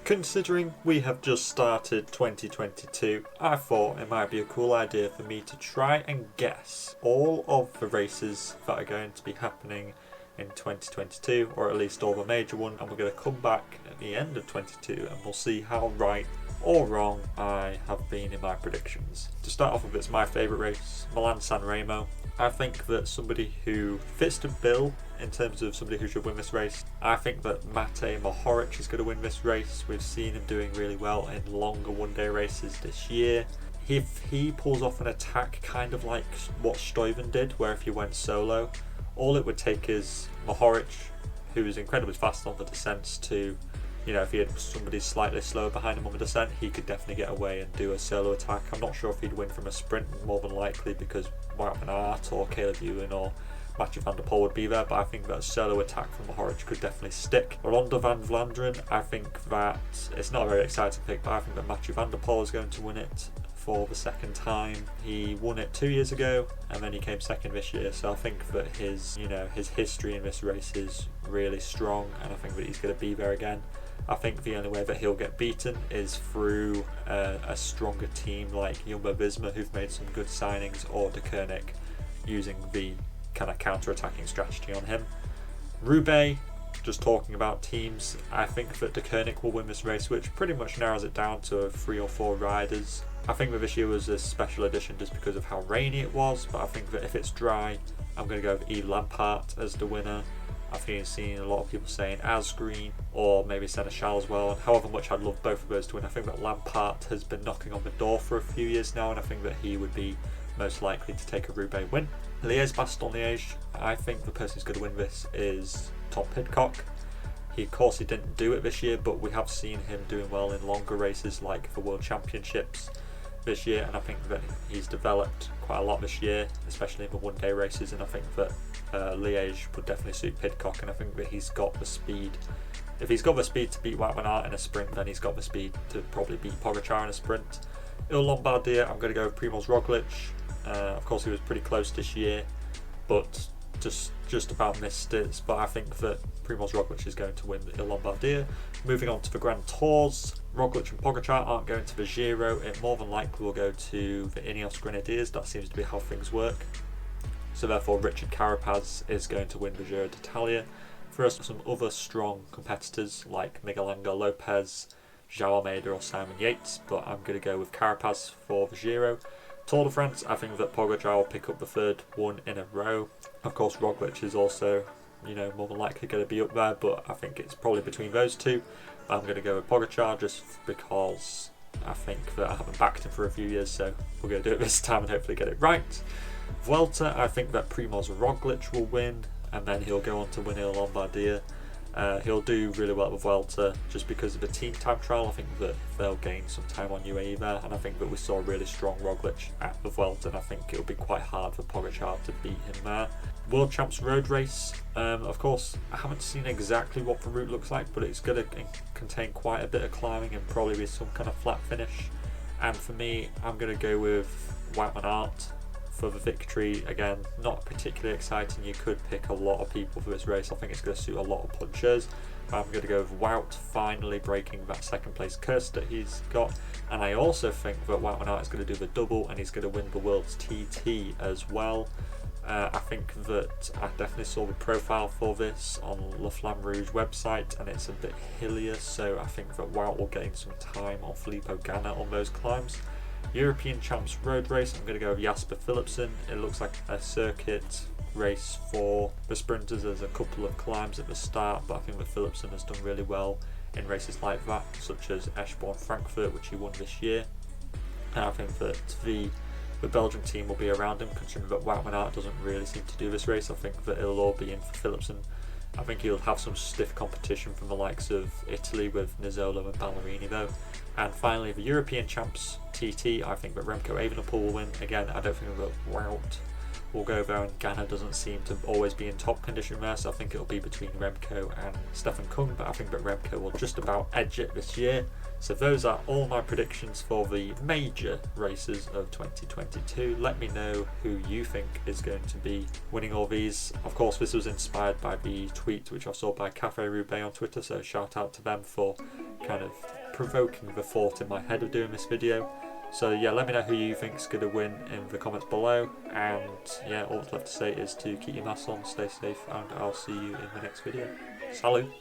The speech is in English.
Considering we have just started 2022, I thought it might be a cool idea for me to try and guess all of the races that are going to be happening in 2022, or at least all the major ones, and we're going to come back at the end of 22 and we'll see how right or wrong I have been in my predictions. To start off with, it's my favourite race, Milan-San Remo. I think that somebody who fits the bill in terms of somebody who should win this race, I think that Matej Mohoric is going to win this race. We've seen him doing really well in longer one-day races this year. If he pulls off an attack kind of like what Stuyven did, where if he went solo, all it would take is Mohoric, who is incredibly fast on the descents, to, if he had somebody slightly slower behind him on the descent, he could definitely get away and do a solo attack. I'm not sure if he'd win from a sprint, more than likely, because Wout van Aert or Caleb Ewan or Mathieu van der Poel would be there, but I think that a solo attack from Mohoric could definitely stick. Ronde van Vlaanderen, I think that it's not a very exciting pick, but I think that Mathieu van der Poel is going to win it for the second time. He won it 2 years ago and then he came second this year, so I think that his history in this race is really strong, and I think that he's going to be there again. I think the only way that he'll get beaten is through a stronger team like Jumbo-Visma, who've made some good signings, or De Koenig using the kind of counter-attacking strategy on him. Roubaix, just talking about teams, I think that De Koenig will win this race, which pretty much narrows it down to 3 or 4 riders. I think that this year was a special edition just because of how rainy it was, but I think that if it's dry, I'm going to go with Yves Lampaert as the winner. I've seen a lot of people saying Asgreen or maybe Seneschal as well, and however much I'd love both of those to win, I think that Lampaert has been knocking on the door for a few years now, and I think that he would be most likely to take a Roubaix win. Liège-Bastogne-Liège, I think the person who's going to win this is Tom Pidcock. Of course he didn't do it this year, but we have seen him doing well in longer races like the World Championships this year, and I think that he's developed quite a lot this year, especially in the one-day races, and I think that Liège would definitely suit Pidcock, and I think that he's got the speed. If he's got the speed to beat Wout van Aert in a sprint, then he's got the speed to probably beat Pogačar in a sprint. Il-Lombardia, I'm going to go with Primož Roglic. Of course he was pretty close this year, but just about missed it, but I think that Primož Roglic is going to win the Il-Lombardia. Moving on to the Grand Tours, Roglic and Pogačar aren't going to the Giro. It more than likely will go to the Ineos Grenadiers. That seems to be how things work. So therefore Richard Carapaz is going to win the Giro d'Italia. For us, some other strong competitors like Miguel Angel Lopez, João Almeida or Simon Yates, but I'm going to go with Carapaz for the Giro. Tour de France, I think that Pogačar will pick up the third one in a row. Of course Roglic is also, more than likely going to be up there, but I think it's probably between those two. I'm going to go with Pogačar just because I think that I haven't backed him for a few years, so we're going to do it this time and hopefully get it right. Vuelta, I think that Primož Roglic will win, and then he'll go on to win Il-Lombardia. He'll do really well with Vuelta just because of the team time trial. I think that they'll gain some time on UAE there, and I think that we saw a really strong Roglic at the Vuelta, and I think it'll be quite hard for Pogačar to beat him there. World Champs Road Race, of course I haven't seen exactly what the route looks like, but it's going to contain quite a bit of climbing and probably be some kind of flat finish, and for me I'm going to go with Wout van Aert for the victory. Again, not particularly exciting. You could pick a lot of people for this race. I think it's going to suit a lot of punchers. I'm going to go with Wout finally breaking that second place curse that he's got, and I also think that Wout van Aert is going to do the double and he's going to win the World's TT as well. I think that I definitely saw the profile for this on La Flamme Rouge website, and it's a bit hillier, so I think that Wout will gain some time on Filippo Ganna on those climbs. European Champs Road Race, I'm going to go with Jasper Philipsen. It looks like a circuit race for the sprinters. There's a couple of climbs at the start, but I think that Philipsen has done really well in races like that, such as Eschborn Frankfurt, which he won this year. And I think that the Belgian team will be around him, considering that Wout van Aert doesn't really seem to do this race. I think that it'll all be in for Philipsen. I think he'll have some stiff competition from the likes of Italy with Nizzolo and Ballerini though. And finally, the European Champs TT, I think that Remco Evenepoel will win. Again, I don't think that Wout will go there, and Ganna doesn't seem to always be in top condition there, so I think it'll be between Remco and Stefan Kung, but I think that Remco will just about edge it this year. So those are all my predictions for the major races of 2022. Let me know who you think is going to be winning all these. Of course, this was inspired by the tweet which I saw by CafeRoubaix on Twitter, so shout out to them for kind of provoking the thought in my head of doing this video. So yeah, let me know who you think's going to win in the comments below, and yeah, all that's left to say is to keep your mask on, stay safe, and I'll see you in the next video. Salut!